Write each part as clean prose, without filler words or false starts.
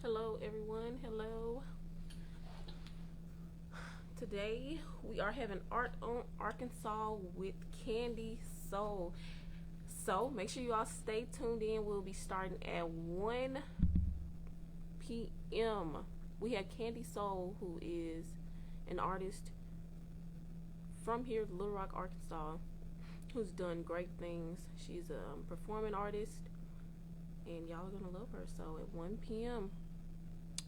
Hello everyone, hello. Today we are having Art on Arkansas with CandySoul. So make sure you all stay tuned in. We'll be starting at 1 p.m. We have CandySoul, who is an artist from here, Little Rock, Arkansas, who's done great things. She's a performing artist, and y'all are gonna love her. So at 1 p.m.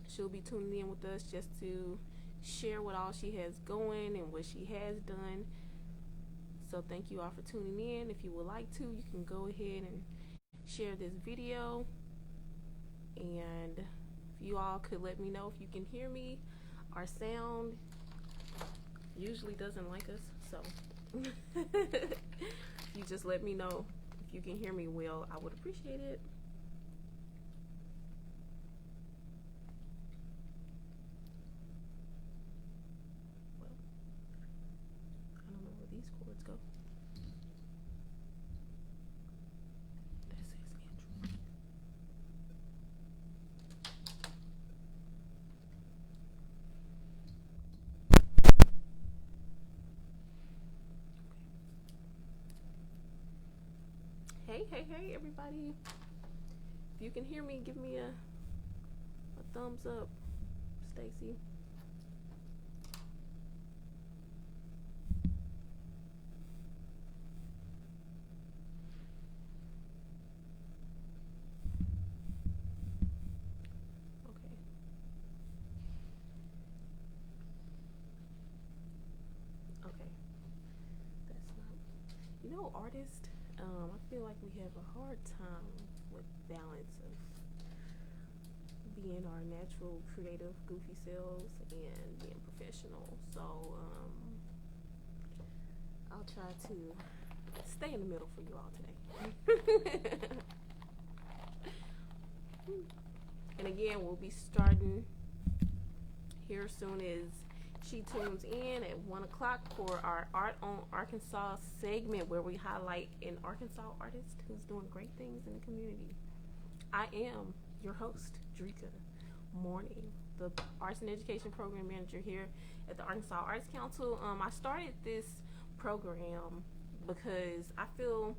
she'll be tuning in with us just to share what all she has going and what she has done. So thank you all for tuning in. If you would like to, you can go ahead and share this video, and if you all could let me know if you can hear me. Our sound usually doesn't like us, so you just let me know if you can hear me well. I would appreciate it. Well, I don't know where these cords go. That says Andrew. Hey, everybody. If you can hear me, give me a thumbs up, Stacy. Okay. Okay. That's not. Artists, I feel like we have a hard time with balance of being our natural, creative, goofy selves and being professional. So, I'll try to stay in the middle for you all today. And again, we'll be starting here as soon as she tunes in at 1 o'clock for our Art on Arkansas segment, where we highlight an Arkansas artist who's doing great things in the community. I am your host, Drekkia Morning, the Arts and Education Program Manager here at the Arkansas Arts Council. I started this program because I feel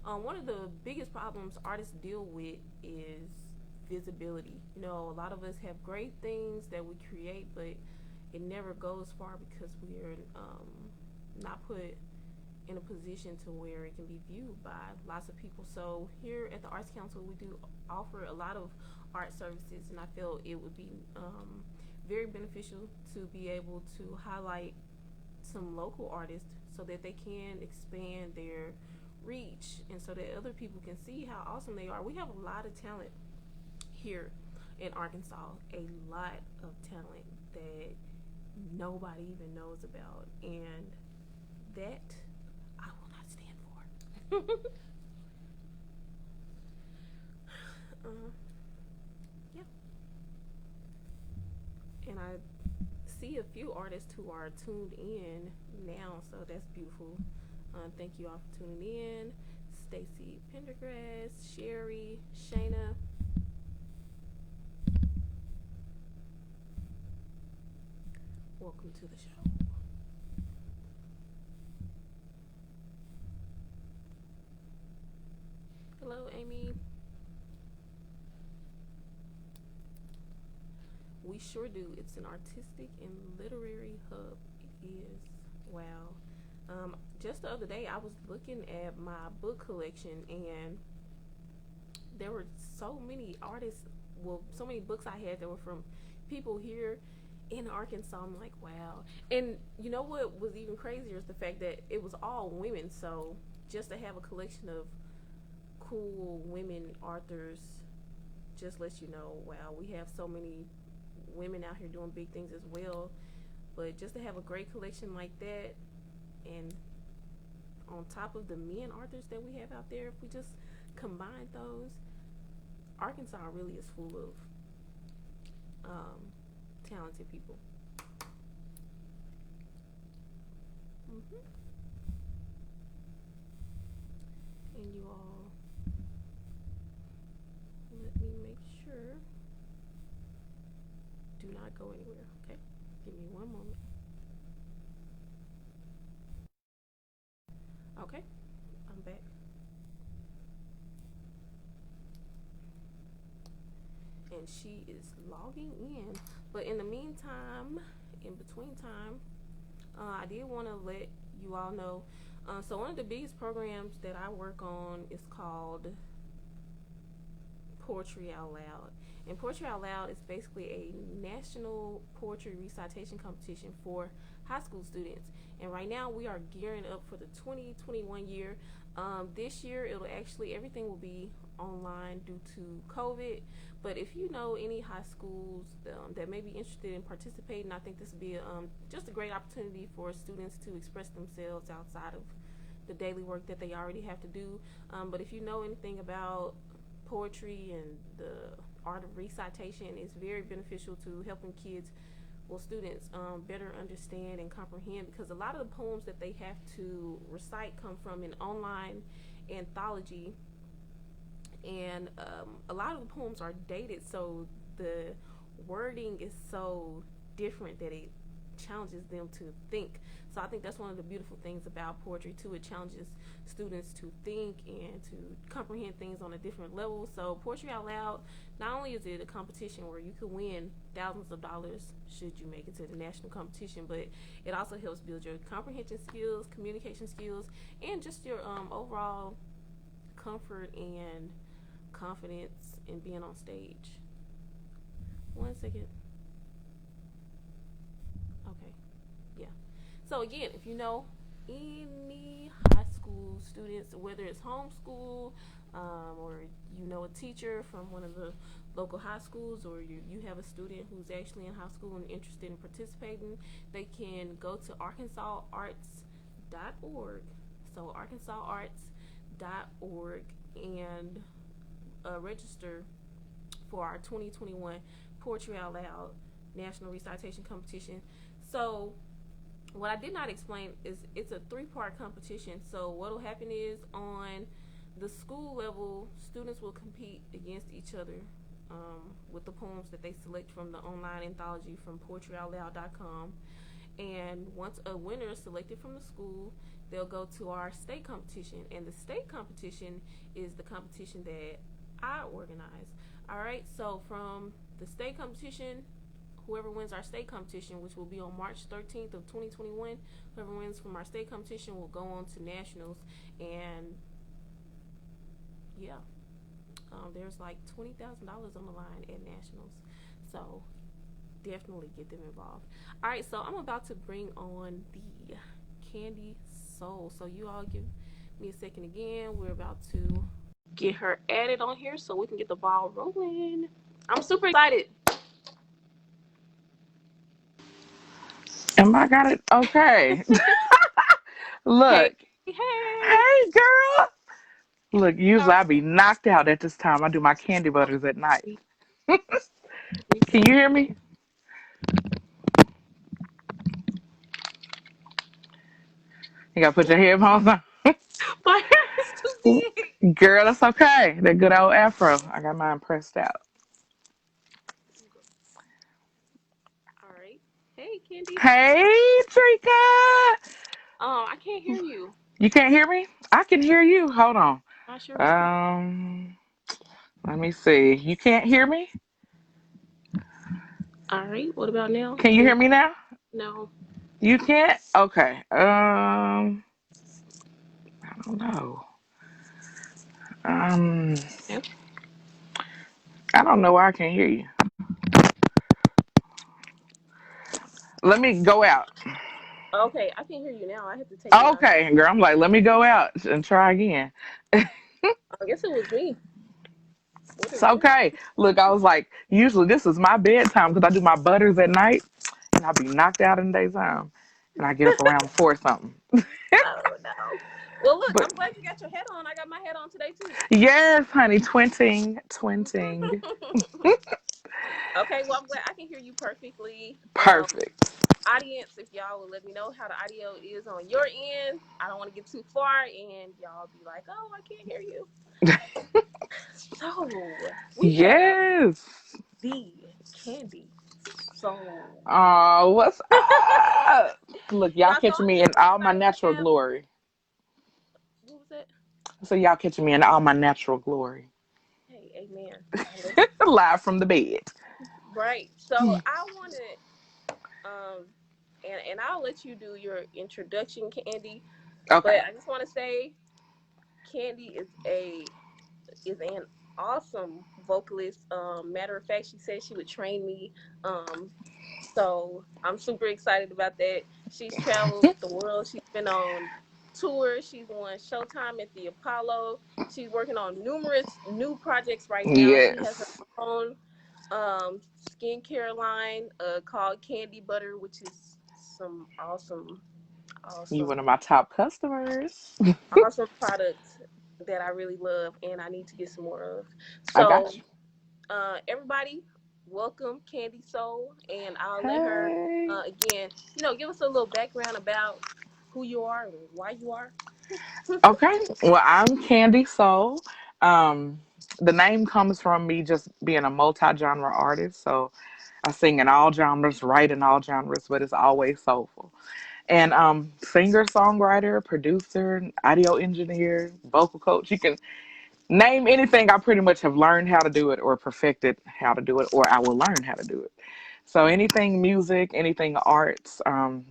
one of the biggest problems artists deal with is visibility. A lot of us have great things that we create, but it never goes far because we're not put in a position to where it can be viewed by lots of people. So here at the Arts Council, we do offer a lot of art services, and I feel it would be very beneficial to be able to highlight some local artists so that they can expand their reach and so that other people can see how awesome they are. We have a lot of talent here in Arkansas, a lot of talent that nobody even knows about, and that I will not stand for. Yeah. And I see a few artists who are tuned in now, so that's beautiful. Thank you all for tuning in. Stacy Pendergrass, Sherry, Shayna. Welcome to the show. Hello, Amy. We sure do. It's an artistic and literary hub. It is. Wow. Just the other day, I was looking at my book collection, and there were so many artists. Well, so many books I had that were from people here in Arkansas. I'm like, wow. And you know what was even crazier is the fact that it was all women. So just to have a collection of cool women authors just lets you know, wow, we have so many women out here doing big things as well. But just to have a great collection like that, and on top of the men authors that we have out there, if we just combine those, Arkansas really is full of talented people. And you all and she is logging in. But in the meantime, in between time, I did want to let you all know. So one of the biggest programs that I work on is called Poetry Out Loud. And Poetry Out Loud is basically a national poetry recitation competition for high school students. And right now we are gearing up for the 2021 year. This year it'll actually, everything will be online due to COVID. But if you know any high schools that may be interested in participating, I think this would be just a great opportunity for students to express themselves outside of the daily work that they already have to do. But if you know anything about poetry and the art of recitation, is very beneficial to helping kids, well, students, better understand and comprehend, because a lot of the poems that they have to recite come from an online anthology, and a lot of the poems are dated, so the wording is so different that it challenges them to think. So I think that's one of the beautiful things about poetry too. It challenges students to think and to comprehend things on a different level. So Poetry Out Loud, not only is it a competition where you could win thousands of dollars should you make it to the national competition, but it also helps build your comprehension skills, communication skills, and just your overall comfort and confidence in being on stage. 1 second. Okay. Yeah. So again, if you know any high school students, whether it's homeschool, or you know a teacher from one of the local high schools, or you have a student who's actually in high school and interested in participating, they can go to arkansasarts.org. So arkansasarts.org, and register for our 2021 Poetry Out Loud National Recitation Competition. So what I did not explain is it's a 3-part competition. So what will happen is, on the school level, students will compete against each other with the poems that they select from the online anthology from poetryoutloud.com. And once a winner is selected from the school, they'll go to our state competition. And the state competition is the competition that I organize. All right, so from the state competition, whoever wins our state competition, which will be on March 13th of 2021, whoever wins from our state competition will go on to nationals. And yeah, there's like $20,000 on the line at nationals, so definitely get them involved. All right, so I'm about to bring on the CandySoul. So you all give me a second again. We're about to get her added on here so we can get the ball rolling. I'm super excited. Am I got it? Okay. Hey, Look. hey. Hey, girl. Look, How usually I be knocked out at this time. I do my candy butters at night. me Can too. you hear me? You gotta put your headphones on. My hair is too big. Girl, that's okay. That good old afro. I got mine pressed out. All right. Hey, Candy. Hey, Trika. I can't hear you. You can't hear me? I can hear you. Hold on. Not sure what's going. Um, Let me see. You can't hear me? All right. What about now? Can you Can you? hear me now? No. You can't? Okay. I don't know. Um, Okay. I don't know why I can't hear you. Let me go out. Okay, I can hear you now. I had to take my. Okay, girl. I'm like, let me go out and try again. I guess it was me. What It's is this? okay. Look, I was like, usually this is my bedtime because I do my butters at night and I'll be knocked out in the daytime. And I get up around 4 something. Oh no. Well, look, But I'm glad you got your head on. I got my head on today too. yes, honey, twinting, twinting. Okay, well, I'm glad I can hear you perfectly. Perfect. Audience, if y'all will let me know how the audio is on your end. I don't want to get too far and y'all be like, oh, I can't hear you. So, we have Yes. the Candy Soul. Oh, what's up? Look, y'all Y'all, so catching I'm me just in all my excited to natural have. glory. What was that? So y'all catching me in all my natural glory. Hey, amen. I love it. live from the bed. Right. So I wanted um and I'll let you do your introduction, Candy. But Okay. I just want to say Candy is an awesome vocalist. Matter of fact, she said she would train me. Um, so I'm super excited about that. She's traveled the world. She's been on tours. She's won Showtime at the Apollo. She's working on numerous new projects right now. She has her Yes. own skincare line called Candy Butter, which is some You one awesome, of my top customers. awesome products that I really love and I need to get some more of. I got So you. everybody, welcome Candy Soul, and I'll let her Hey. again, give us a little background about who you are and why you are. Okay. Well, I'm Candy Soul. Um, the name comes from me just being a multi-genre artist. So I sing in all genres, write in all genres, but it's always soulful. And singer, songwriter, producer, audio engineer, vocal coach. You can name anything. I pretty much have learned how to do it or perfected how to do it, or I will learn how to do it. So anything music, anything arts.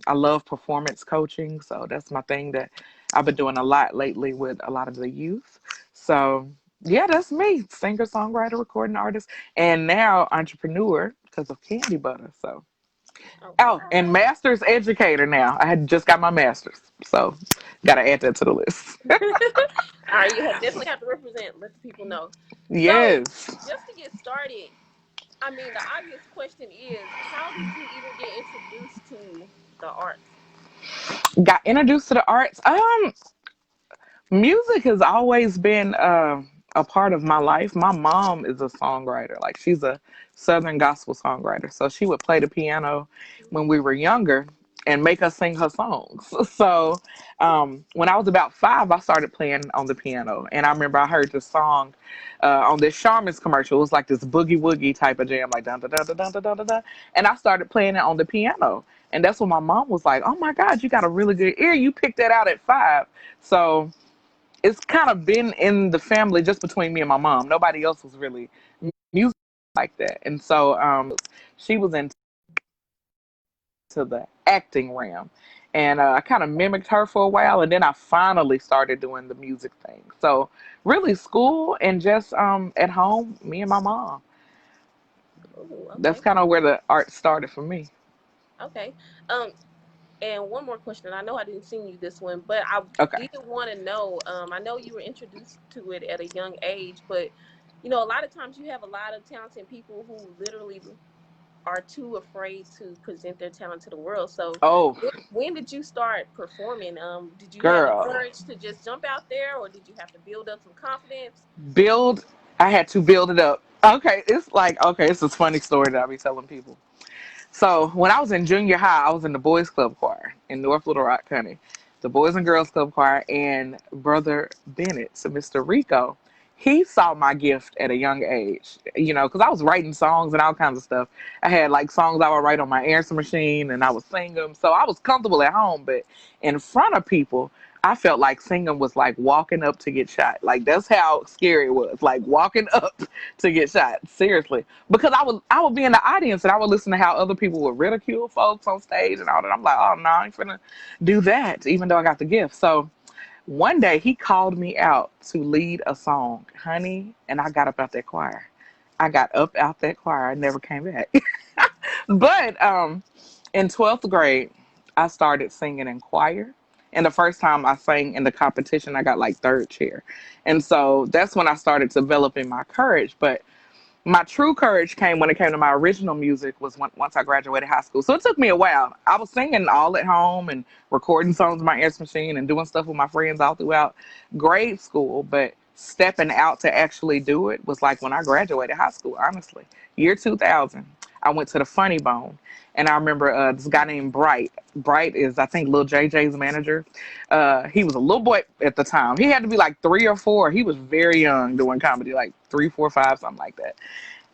I love performance coaching. So that's my thing that I've been doing a lot lately with a lot of the youth. So yeah, that's me. Singer, songwriter, recording artist, and now entrepreneur because of Candy Butter. So Okay. oh, and master's educator now. I had just got my master's. So gotta add that to the list. All right, you definitely have to represent. Let the people know. So, Yes. just to get started, I mean, the obvious question is, how did you even get introduced to the arts? Got introduced to the arts. Music has always been a part of my life. My mom is a songwriter. Like she's a Southern gospel songwriter. So she would play the piano when we were younger and make us sing her songs. So when I was about 5, I started playing on the piano. And I remember I heard this song on this Charmin's commercial. It was like this boogie woogie type of jam, like dun dun dun dun dun dun dun dun. And I started playing it on the piano. And that's when my mom was like, "Oh my God, you got a really good ear. You picked that out at 5." So it's kind of been in the family just between me and my mom. Nobody else was really music like that. And so she was into the acting realm. And I kind of mimicked her for a while. And then I finally started doing the music thing. So really school and just at home, me and my mom. Ooh, That's okay, kind of where the art started for me. okay. Um, And one more question. I know I didn't send you this one, but I Okay. did want to know. I know you were introduced to it at a young age, but a lot of times you have a lot of talented people who literally are too afraid to present their talent to the world. So, Oh, when did you start performing? Did you have the girl. courage to just jump out there, or did you have to build up some confidence? Build, I had to build it up. Okay. It's like, okay, it's this funny story that I be telling people. So when I was in junior high, I was in the boys club choir in North Little Rock County, the boys and girls club choir, and brother Bennett, so Mr. Rico, he saw my gift at a young age. Because I was writing songs and all kinds of stuff. I had like songs I would write on my answer machine, and I would sing them. So I was comfortable at home, but in front of people, I felt like singing was like walking up to get shot. Like that's how scary it was. Like walking up to get shot. Seriously, because I would be in the audience and I would listen to how other people would ridicule folks on stage and all that. I'm like, oh no, I ain't finna do that, even though I got the gift. So one day he called me out to lead a song, honey, and I got up out that choir. I got up out that choir. I never came back. But in 12th grade, I started singing in choir. And the first time I sang in the competition, I got like third chair. And so that's when I started developing my courage. But my true courage came when it came to my original music was once I graduated high school. So it took me a while. I was singing all at home and recording songs with my answer machine and doing stuff with my friends all throughout grade school. But stepping out to actually do it was like when I graduated high school, honestly. Year 2000, I went to the Funny Bone. And I remember this guy named Bright. Bright is, I think, Lil JJ's manager. He was a little boy at the time. He had to be like 3 or 4. He was very young doing comedy, like 3, 4, 5, something like that.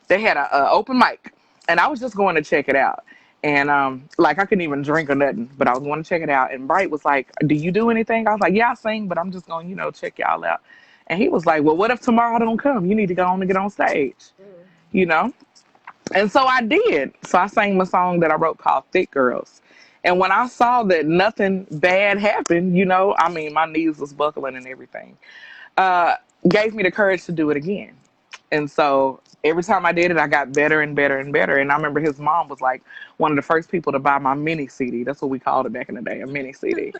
They had a open mic, and I was just going to check it out. And like I couldn't even drink or nothing, but I was going to check it out. And Bright was like, "Do you do anything?" I was like, "Yeah, I sing, but I'm just going, check y'all out." And he was like, well, what if tomorrow don't come? You need to go on and get on stage, Mm. you know? And so I did. So I sang my song that I wrote called Thick Girls. And when I saw that nothing bad happened, I mean, my knees was buckling and everything, uh, gave me the courage to do it again. And so every time I did it, I got better and better and better. And I remember his mom was like one of the first people to buy my mini CD. That's what we called it back in the day, a mini CD.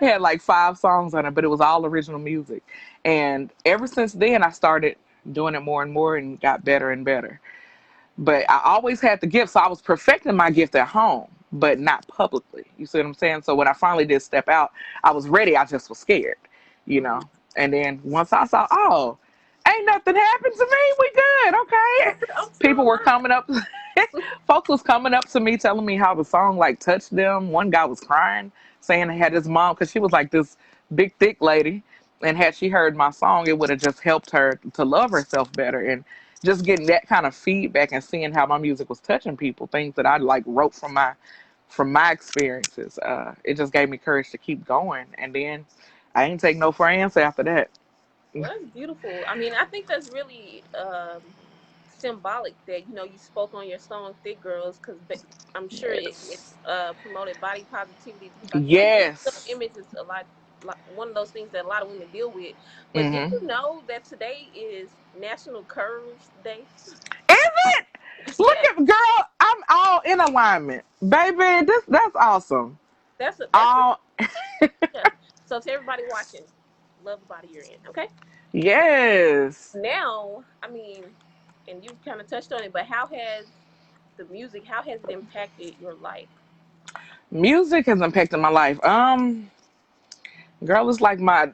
It had like 5 songs on it, but it was all original music. And ever since then, I started doing it more and more and got better and better. But I always had the gift, so I was perfecting my gift at home, but not publicly. You see what I'm saying? So when I finally did step out, I was ready. I just was scared, you know. Mm. And then once I saw, oh, ain't nothing happened to me. We good, okay. I'm still People were alive. coming up, folks was coming up to me telling me how the song like touched them. One guy was crying, saying he had his mom because she was like this big thick lady, and had she heard my song, it would have just helped her to love herself better. And just getting that kind of feedback and seeing how my music was touching people, things that I like wrote from my experiences, it just gave me courage to keep going. And then I ain't take no for an answer after that. Well, that's beautiful. I mean, I think that's really symbolic that you spoke on your song "Thick Girls" because I'm sure it Yes. promoted body positivity because I feel like Yes. image is a lot one of those things that a lot of women deal with. But did you Mm-hmm. know that today is National Curves Day? Is it? Look Yes, at girl, I'm all in alignment. Baby, that's awesome. that's a All yeah. So to everybody watching, love the body you're in. Okay. yes. Now, I mean, and you kind of touched on it, but how has it impacted your life? Music has impacted my life. Girl, it's like my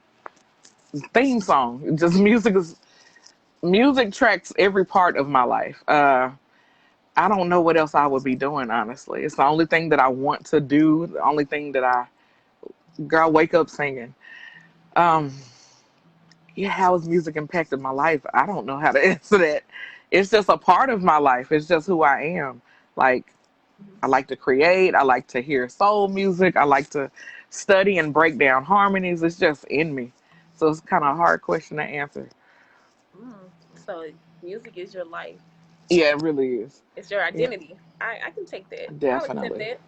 theme song. Just music tracks every part of my life. I don't know what else I would be doing, honestly. It's the only thing that I want to do, the only thing that girl, wake up singing. Um, yeah, how has music impacted my life? I don't know how to answer that. It's just a part of my life. It's just who I am. Like, Mhm. I like to create, I like to hear soul music, I like to study and break down harmonies. It's just in me. So it's kind of a hard question to answer. So music is your life. Yeah, it really is. It's your Yeah, identity. I can take that. I'll accept definitely. that.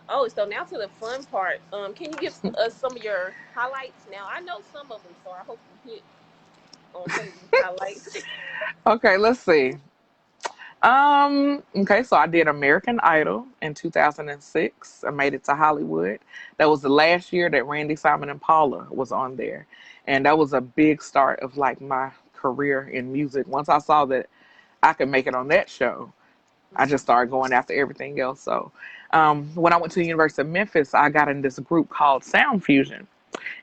Oh, so now to the fun part. Can you give us some of your highlights? Now I know some of them, so I hope you hit on some of these highlights. Okay, let's see. Okay, so I did American Idol in 2006. I made it to Hollywood. That was the last year that Randy, Simon, and Paula was on there. And that was a big start of like my career in music. Once I saw that I could make it on that show, I just started going after everything else. So when I went to the University of Memphis, I got in this group called Sound Fusion,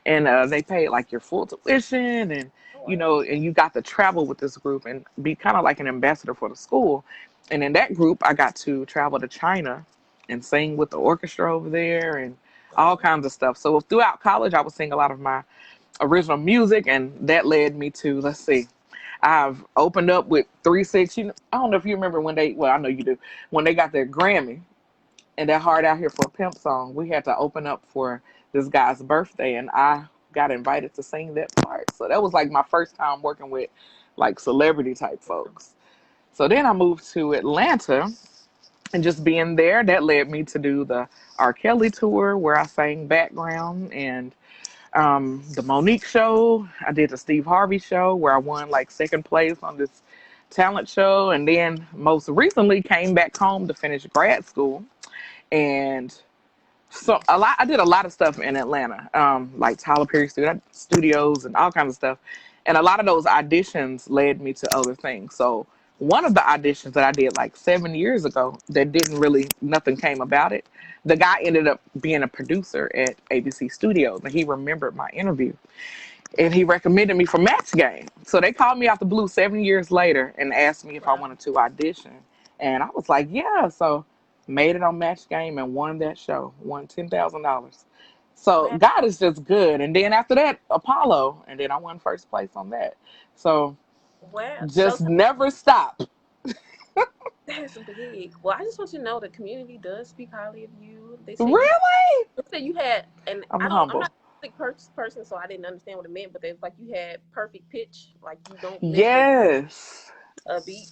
and they paid like your full tuition, and Oh wow. and you got to travel with this group and be kind of like an ambassador for the school. And in that group, I got to travel to China and sing with the orchestra over there and all Oh, kinds of stuff. So throughout college, I would sing a lot of my original music, and that led me to, let's see, I've opened up with 3 6. I don't know if you remember when they, well, I know you do, when they got their Grammy and that Hard Out Here for a Pimp song. We had to open up for this guy's birthday, and I got invited to sing that part. So that was like my first time working with like celebrity type folks. So then I moved to Atlanta, and just being there, that led me to do the R. Kelly tour where I sang background, and the Monique show. I did the Steve Harvey show where I won like second place on this talent show, and then most recently came back home to finish grad school. And so I did a lot of stuff in Atlanta, like Tyler Perry Studios and all kinds of stuff. And a lot of those auditions led me to other things. So one of the auditions that I did like 7 years ago that didn't really nothing came about it. The guy ended up being a producer at ABC Studios, and he remembered my interview, and he recommended me for Match Game. So they called me out the blue 7 years later and asked me if I wow. wanted to audition, and I was like, yeah. So made it on Match Game and won that show, won $10,000. So Wow. God is just good. And then after that, Apollo, and then I won first place on that. So Wow. So just never stop. that's big. Well, I just want you to know the community does speak highly of you. They say Really? they said you had, and I'm I'm not humble. person, so I didn't understand what it meant. But it's like you had perfect pitch, like you don't miss Yes. a beat.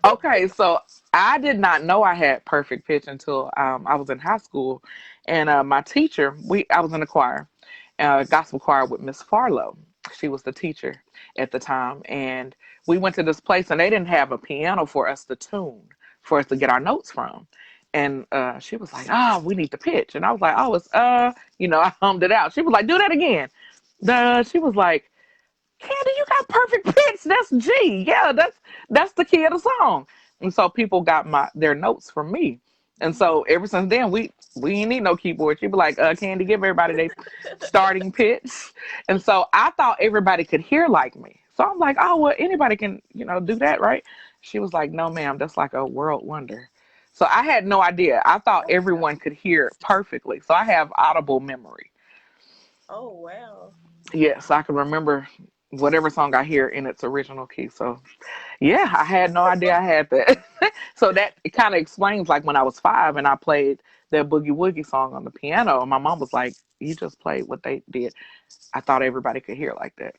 Okay, so I did not know I had perfect pitch until I was in high school, and my teacher, we I was in a choir, gospel choir with Miss Farlow. She was the teacher at the time, and we went to this place, and they didn't have a piano for us to tune, for us to get our notes from. And she was like, "Ah, we need to pitch," and I was like, "Oh, it's I hummed it out." She was like, "Do that again." She was like, Candy, you got perfect pitch. That's G. Yeah, that's the key of the song. And so people got their notes from me. And so ever since then, we ain't need no keyboard. She'd be like, Candy, give everybody their starting pitch. And so I thought everybody could hear like me. So I'm like, oh well, anybody can, do that, right? She was like, no, ma'am, that's like a world wonder. So I had no idea. I thought Oh wow! everyone could hear perfectly. So I have audible memory. Oh wow! Yes, I can remember whatever song I hear in its original key. So, yeah, I had no idea I had that. So that it kind of explains like when I was 5 and I played that Boogie Woogie song on the piano, and my mom was like, "You just played what they did." I thought everybody could hear like that.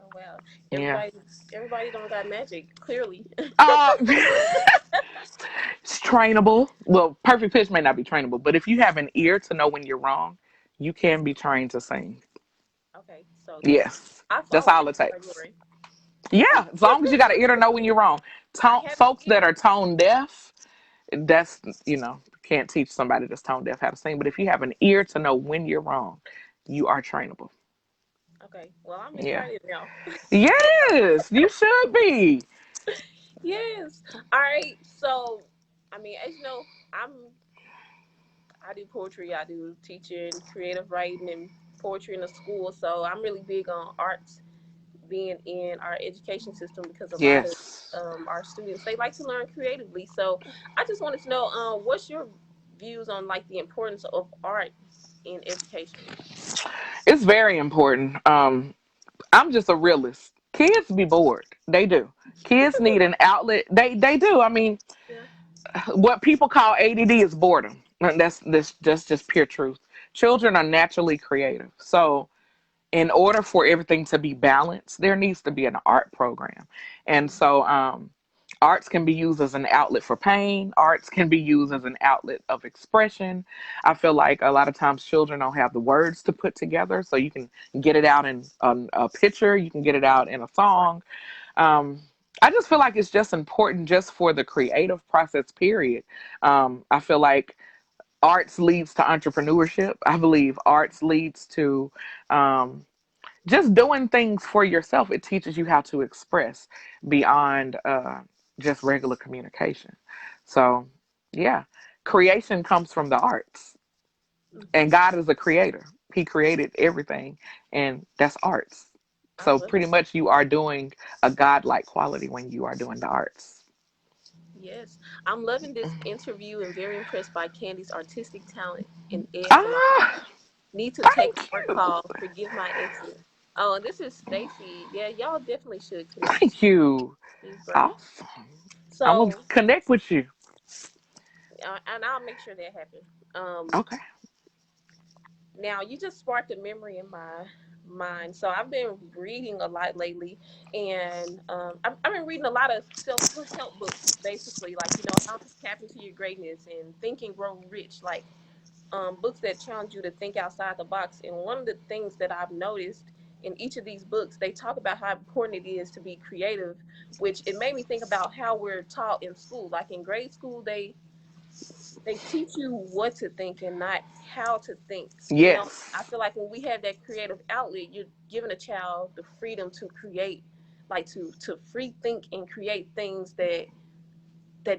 Oh wow! Yeah. Everybody, everybody don't got magic. Clearly. It's trainable. Well, perfect pitch may not be trainable, but if you have an ear to know when you're wrong, you can be trained to sing. Okay, so that's Yes, I that's follow all that it takes. criteria. Yeah, as long as you got an ear to know when you're wrong. I Tone, have an folks that ear. are tone deaf, that's can't teach somebody that's tone deaf how to sing. But if you have an ear to know when you're wrong, you are trainable. Okay, well I'm Yeah. excited now. Yes, you should be. Yes. All right. So, I mean, as you know, I do poetry. I do teaching, creative writing, and poetry in the school. So I'm really big on arts being in our education system because a lot of Yes. our students they like to learn creatively. So I just wanted to know, what's your views on like the importance of art in education? It's very important. I'm just a realist. Kids be bored. They do. Kids need an outlet. They do. I mean, Yeah. what people call ADD is boredom. And that's just pure truth. Children are naturally creative. So in order for everything to be balanced, there needs to be an art program. And so arts can be used as an outlet for pain. Arts can be used as an outlet of expression. I feel like a lot of times children don't have the words to put together. So you can get it out in a picture, you can get it out in a Right. song. Um, I just feel like it's just important just for the creative process, period. I feel like arts leads to entrepreneurship. I believe arts leads to um, just doing things for yourself. It teaches you how to express beyond just regular communication. So, yeah, creation comes from the arts, and Hmm. God is a creator. He created everything, and that's arts. I So, love pretty much, you are doing a godlike quality when you are doing the arts. Yes, I'm loving this interview and very impressed by Candy's artistic talent and excellence. Ah, Need to take thank more you. calls. Forgive my exit. Oh, and this is Stacy. Yeah, y'all definitely should connect. Thank you. She's great. Awesome. I'm going to So, connect with you. and I'll make sure that happens. Okay. Now you just sparked a memory in my mind. So I've been reading a lot lately, and I've been reading a lot of self-help books, basically, like how to tap into your greatness and Think and Grow Rich, like books that challenge you to think outside the box. And one of the things that I've noticed in each of these books, they talk about how important it is to be creative, which it made me think about how we're taught in school. Like in grade school, they teach you what to think and not how to think. I Yes. feel like when we have that creative outlet, you're giving a child the freedom to create, like to free think and create things that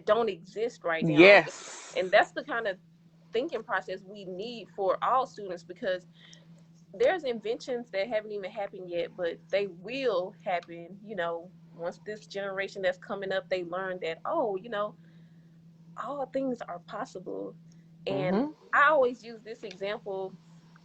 don't exist right now. Yes. And that's the kind of thinking process we need for all students, because there's inventions that haven't even happened yet, but they will happen, once this generation that's coming up, they learn that, oh, all things are possible. And Mm-hmm. I always use this example.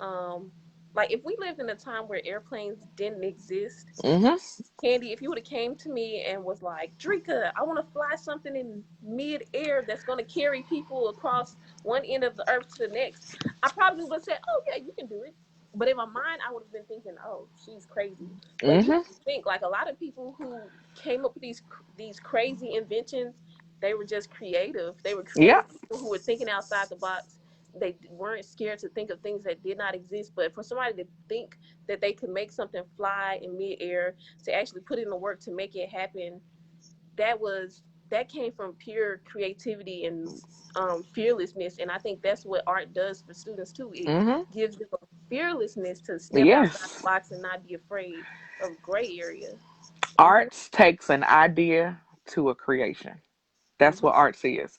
Um, like if we lived in a time where airplanes didn't exist, Mm-hmm. Candy, if you would have came to me and was like, Drekkia, I want to fly something in mid-air that's going to carry people across one end of the earth to the next, I probably would have said, oh yeah, you can do it. But in my mind, I would have been thinking, "Oh, she's crazy." But you Mm-hmm. think like a lot of people who came up with these crazy inventions, they were just creative. They were Yeah. creative people who were thinking outside the box. They weren't scared to think of things that did not exist. But for somebody to think that they could make something fly in midair, to actually put in the work to make it happen, that was that came from pure creativity and fearlessness. And I think that's what art does for students too. It Mm-hmm. gives them a fearlessness to step outside the Yes. box and not be afraid of gray area. Mhm. Arts takes an idea to a creation. That's Mhm. what arts is.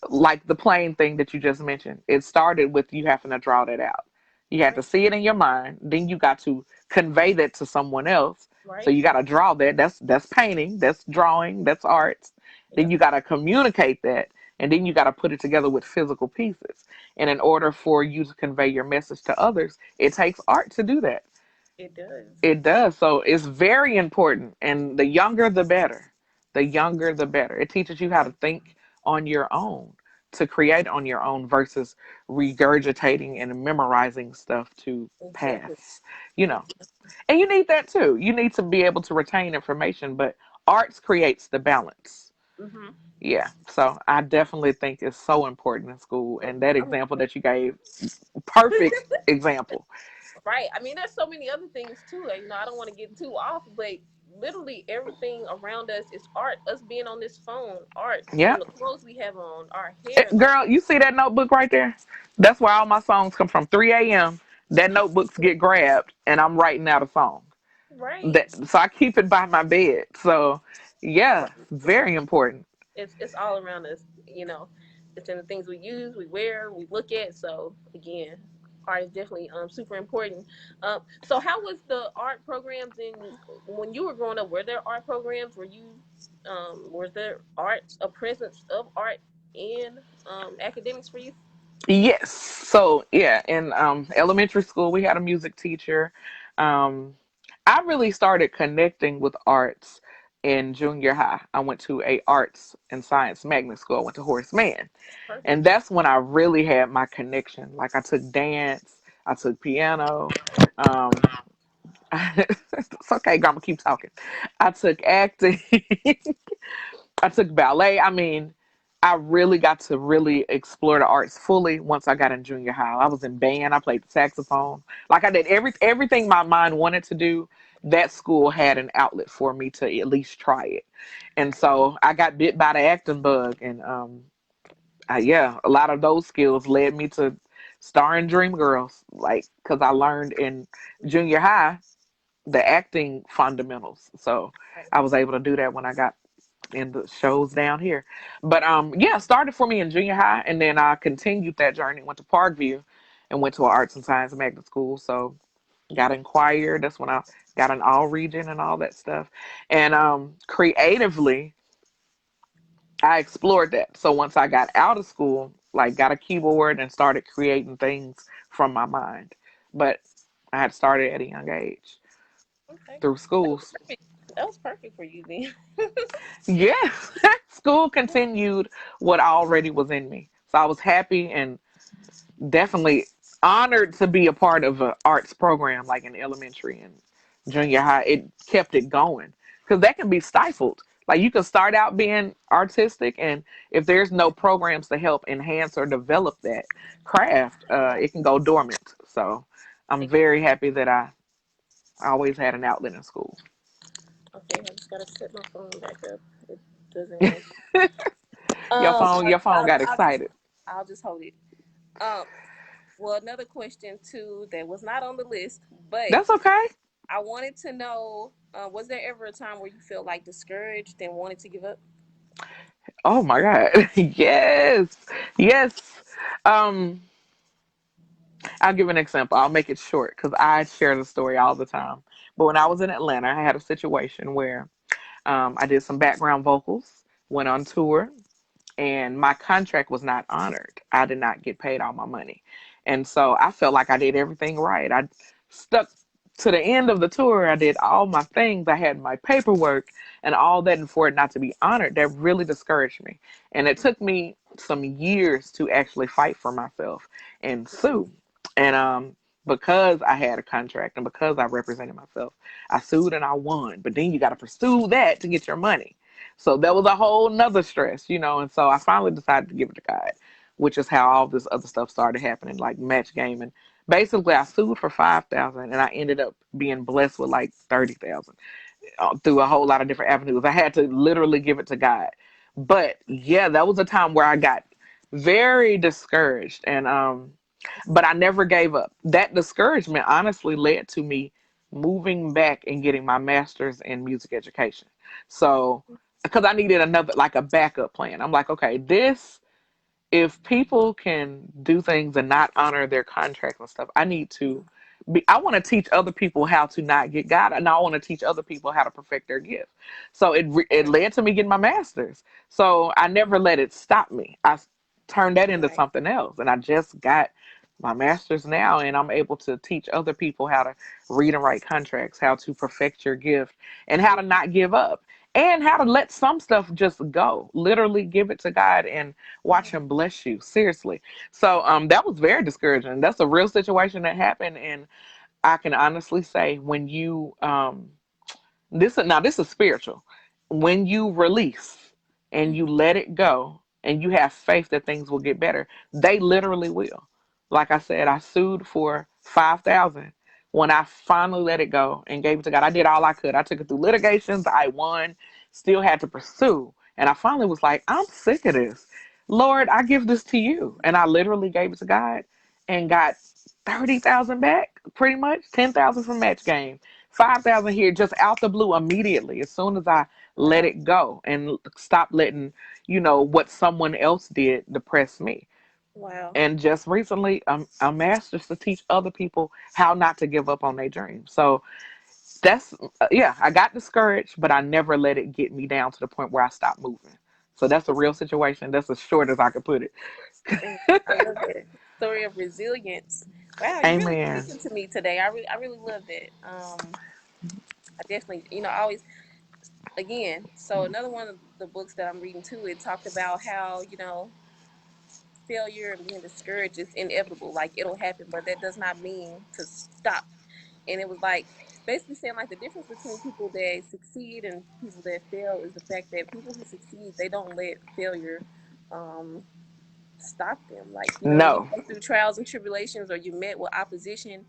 Like the plane thing that you just mentioned, it started with you having to draw that out. You had to Right. see it in your mind, then you got to convey that to someone else. So Right. you got to draw that. That's painting, that's drawing, that's arts. Then Yep. you got to communicate that, and then you got to put it together with physical pieces. And in order for you to convey your message to others, it takes art to do that. It does. It does. So it's very important. And the younger, the better. The younger, the better. It teaches you how to think on your own, to create on your own versus regurgitating and memorizing stuff to Exactly. pass, you know. And you need that too. You need to be able to retain information, but arts creates the balance. Mhm. Yeah. So I definitely think it's so important in school. So, And that I mean, example that you gave, perfect example. right. I mean, there's so many other things too. That, I don't want to get too off, but literally everything around us is art. Us being on this phone, art. Yeah. The clothes we have on, our hair, like Girl, you see that notebook right there? That's where all my songs come from. 3 a.m. That notebooks get grabbed, and I'm writing out a song. right. So I keep it by my bed. So yeah, very important. It's all around us. It's in the things we use, we wear, we look at. So again, art is definitely super important. So how was the art programs in when you were growing up? Were there art programs? Was there art a presence of art in academics for you? Yes. So yeah, in elementary school we had a music teacher. Um, I really started connecting with arts in junior high. I went to a arts and science magnet school. I went to Horace Mann. And Perfect. that's when I really had my connection. Like I took dance, I took piano. Um, it's okay, Grandma, keep talking. I took acting, I took ballet. I mean, I really got to really explore the arts fully once I got in junior high. I was in band. I played the saxophone. Like I did everything my mind wanted to do. That school had an outlet for me to at least try it, and so I got bit by the acting bug, and yeah, a lot of those skills led me to starring Dreamgirls, like because I learned in junior high the acting fundamentals. So Right. I was able to do that when I got in the shows down here. But yeah, started for me in junior high, and then I continued that journey. Went to Parkview, and went to an arts and science magnet school. So got in choir. That's when I got an all region and all that stuff. And creatively, I explored that. So once I got out of school, like got a keyboard and started creating things from my mind. But I had started at a young age Okay. through That was schools. perfect. That was perfect for you then. Yeah, school continued what already was in me. So I was happy and definitely honored to be a part of an arts program like in elementary and junior high. It kept it going because that can be stifled. Like you can start out being artistic, and if there's no programs to help enhance or develop that craft, it can go dormant. So I'm It can. very happy that I always had an outlet in school. Okay, I just gotta set my phone back up. It doesn't want. Your phone got I'll just excited. hold it. Um, well, another question too that was not on the list, but That's okay. I wanted to know: was there ever a time where you felt like discouraged and wanted to give up? Oh my God. Yes. Yes. Um, I'll give an example. I'll make it short because I share the story all the time. But when I was in Atlanta, I had a situation where I did some background vocals, went on tour, and my contract was not honored. I did not get paid all my money. And so I felt like I did everything right. I stuck to the end of the tour. I did all my things. I had my paperwork and all that. And for it not to be honored, that really discouraged me. And it took me some years to actually fight for myself and sue. And because I had a contract and because I represented myself. I sued and I won. But then you got to pursue that to get your money. So that was a whole nother stress, you know. And so I finally decided to give it to God, which is how all this other stuff started happening, like match game. And basically, I sued for 5,000, and I ended up being blessed with like 30,000 through a whole lot of different avenues. I had to literally give it to God. But yeah, that was a time where I got very discouraged, and but I never gave up. That discouragement honestly led to me moving back and getting my master's in music education. So, because I needed another, like a backup plan. I'm like, okay, this, if people can do things and not honor their contracts and stuff, I need to be, I want to teach other people how to not get God, and I want to teach other people how to perfect their gift. So it Right. led to me getting my master's. So I never let it stop me. I turned that into Right. something else, and I just got my master's now, and I'm able to teach other people how to read and write contracts, how to perfect your gift, and how to not give up, and how to let some stuff just go. Literally give it to God and watch Right. him bless you. Seriously. So that was very discouraging. That's a real situation that happened, and I can honestly say when you this is spiritual. When you release and you let it go and you have faith that things will get better, they literally will. Like I said, I sued for 5,000. When I finally let it go and gave it to God, I did all I could. I took it through litigations. I won. Still had to pursue. And I finally was like, I'm sick of this. Lord, I give this to you. And I literally gave it to God and got 30,000 back, pretty much 10,000 from match game, 5,000 here, just out the blue immediately. As soon as I let Wow. it go and stop letting, what someone else did depress me. Wow. And just recently, I'm mastered to teach other people how not to give up on their dreams. So that's, yeah, I got discouraged, but I never let it get me down to the point where I stopped moving. So that's a real situation. That's as short as I could put it. Mm, I love that story of resilience. Wow, you're really Amen. speaking to me today. I really love that. I definitely, I always, again. So another one of the books that I'm reading too, it talked about how failure and being discouraged is inevitable. Like it'll happen, but that does not mean to stop. And it was like basically saying like the difference between people that succeed and people that fail is the fact that people who succeed, they don't let failure um stop them. Like, when you No, go through trials and tribulations or you met with opposition,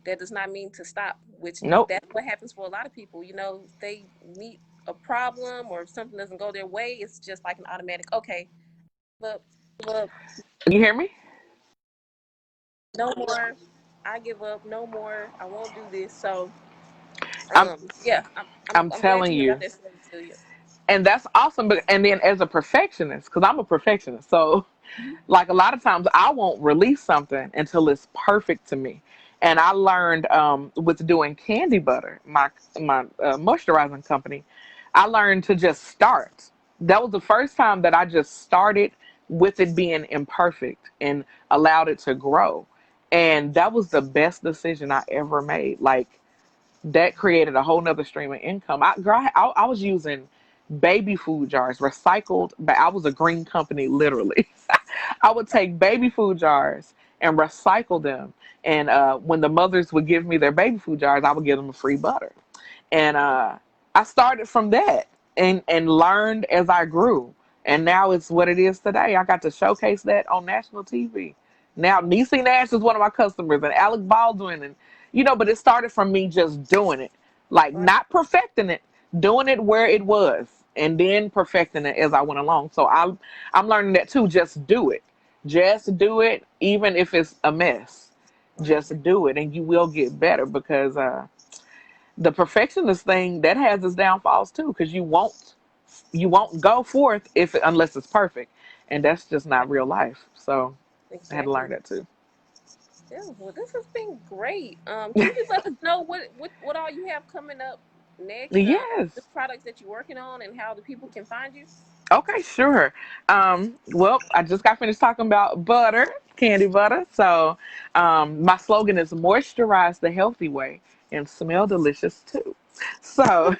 that does not mean to stop, which nope. that's what happens for a lot of people. They meet a problem or if something doesn't go their way, it's just like an automatic, okay, give up, You hear me? no more, I give up, no more, I won't do this. So, I'm yeah, I'm, I'm I'm glad telling to hear about you. that story too. Yeah. And that's awesome. But and then as a perfectionist, because I'm a perfectionist, so Mhm. like a lot of times I won't release something until it's perfect to me. And I learned with doing candy butter, my moisturizing company, I learned to just start. That was the first time that I just started with it being imperfect and allowed it to grow. And that was the best decision I ever made. Like that created a whole nother stream of income. I was using baby food jars, recycled, but I was a green company, literally. I would take baby food jars and recycle them. And when the mothers would give me their baby food jars, I would give them a free butter. And I started from that and learned as I grew. And now it's what it is today. I got to showcase that on national TV. Now Niecy Nash is one of my customers, and Alec Baldwin, and but it started from me just doing it, like Right. not perfecting it, doing it where it was, and then perfecting it as I went along. So I'm learning that too. Just do it, even if it's a mess. Right. Just do it, and you will get better because the perfectionist thing that has its downfalls too, because you won't go forth if unless it's perfect, and that's just not Right. real life. So I had to learn Exactly. that too. Yeah, well, this has been great. Can you just let us know what all you have coming up next? The Yes. products that you're working on and how the people can find you. Okay, sure. Well, I just got finished talking about butter, candy butter. So, my slogan is moisturize the healthy way and smell delicious too. So,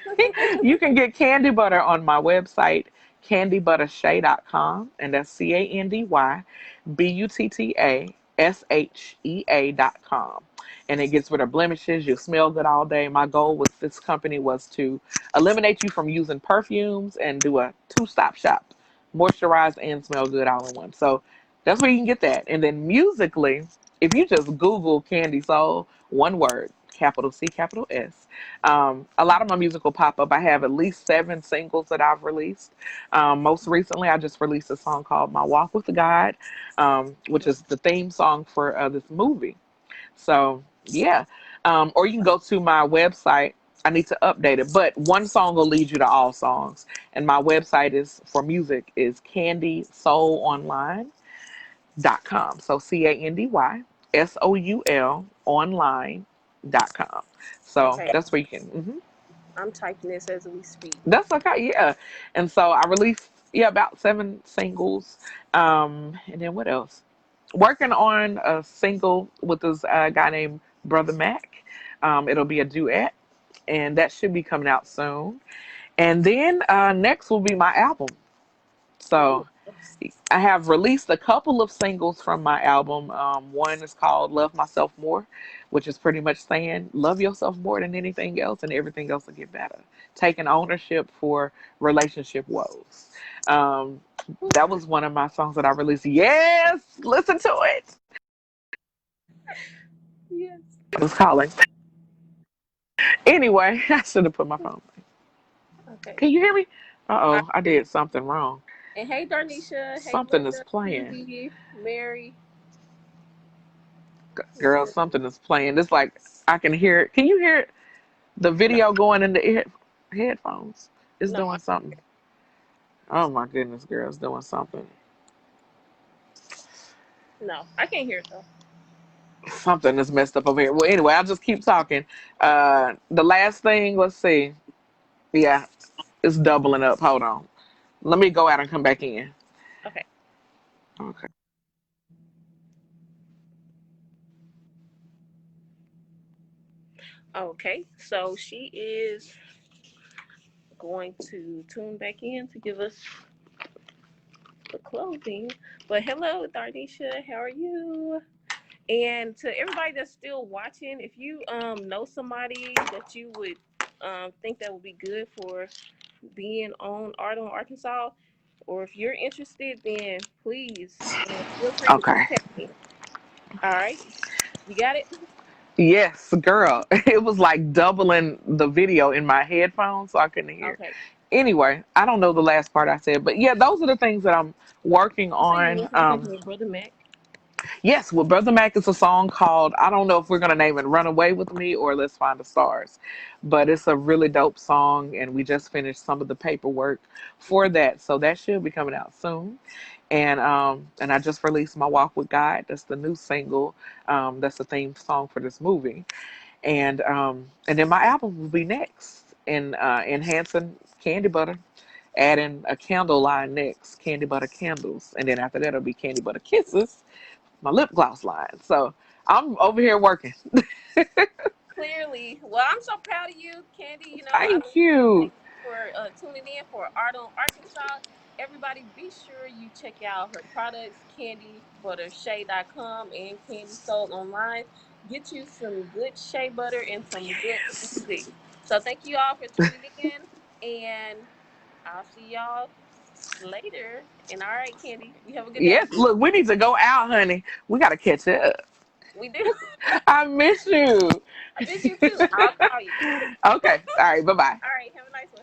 you can get candy butter on my website, candybuttershay.com, and that's CandyButtasHea.com. and it gets rid of blemishes. You smell good all day. My goal with this company was to eliminate you from using perfumes and do a two-stop shop, moisturize and smell good all in one. So that's where you can get that. And then musically, if you just Google Candy Soul, one word, capital C, capital S, a lot of my music will pop up. I have at least 7 singles that I've released. Most recently, I just released a song called My Walk with God, which is the theme song for this movie. So, yeah. Or you can go to my website. I need to update it, but one song will lead you to all songs. And my website is for music is CandySoul.com. So CandySoul online.com. So Okay, that's where you can. I'm typing this as we speak. That's okay, yeah. And so I released, yeah, about 7 singles. And then what else? Working on a single with this guy named Brother Mac. It'll be a duet, and that should be coming out soon. And then next will be my album. Ooh, So I have released a couple of singles from my album. One is called Love Myself More, which is pretty much saying love yourself more than anything else and everything else will get better. Taking ownership for relationship woes. Um, that was one of my songs that I released. Yes, listen to it. yes. I was calling. Anyway, I should have put my phone. Okay. Can you hear me? Uh All right. oh, I did something wrong. And hey, Darnisha. Hey, Something is Glenda, playing. Cindy, Mary. Girl, something is playing. It's like I can hear it. Can you hear it? The No, video going in the headphones is no, doing something. Oh my goodness, girl, it's doing something. no. I can't hear it though. Something is messed up over here. Well, anyway, I'll just keep talking. The last thing, let's see. Yeah, it's doubling up. Hold on. Let me go out and come back in. Okay. Okay. Okay. So she is going to tune back in to give us the closing. But hello, Darnisha. How are you? And to everybody that's still watching, if you know somebody that you would think that would be good for being on Art on Arkansas, or if you're interested, then please feel free to Okay. contact me. All right, you got it. Yes, girl. It was like doubling the video in my headphones, so I couldn't hear. Okay. Anyway, I don't know the last part I said, but yeah, those are the things that I'm working You say you on. want to do something with Brother Mac. Yes, with Brother Mac, it's a song called, I don't know if we're going to name it Run Away With Me or Let's Find the Stars, but it's a really dope song, and we just finished some of the paperwork for that, so that should be coming out soon. And I just released My Walk with God. That's the new single. That's the theme song for this movie. And then my album will be next, and enhancing Candy Butter, adding a candle line next, Candy Butter Candles, and then after that it'll be Candy Butter Kisses, my lip gloss line. So I'm over here working. Clearly, well, I'm so proud of you, Candy. You know, I Thank love you. you. Thank you for tuning in for Art on Arkansas. Everybody, be sure you check out her products, candybuttershay.com and Candy Soul online. Get you some good shea butter and some good music. So, thank you all for tuning in, and I'll see y'all later. And all right, Candy, you have a good day. Yes, look, we need to go out, honey. We got to catch up. We do. I miss you. I miss you too. I'll call you. Okay. All right. Bye bye. All right, have a nice one.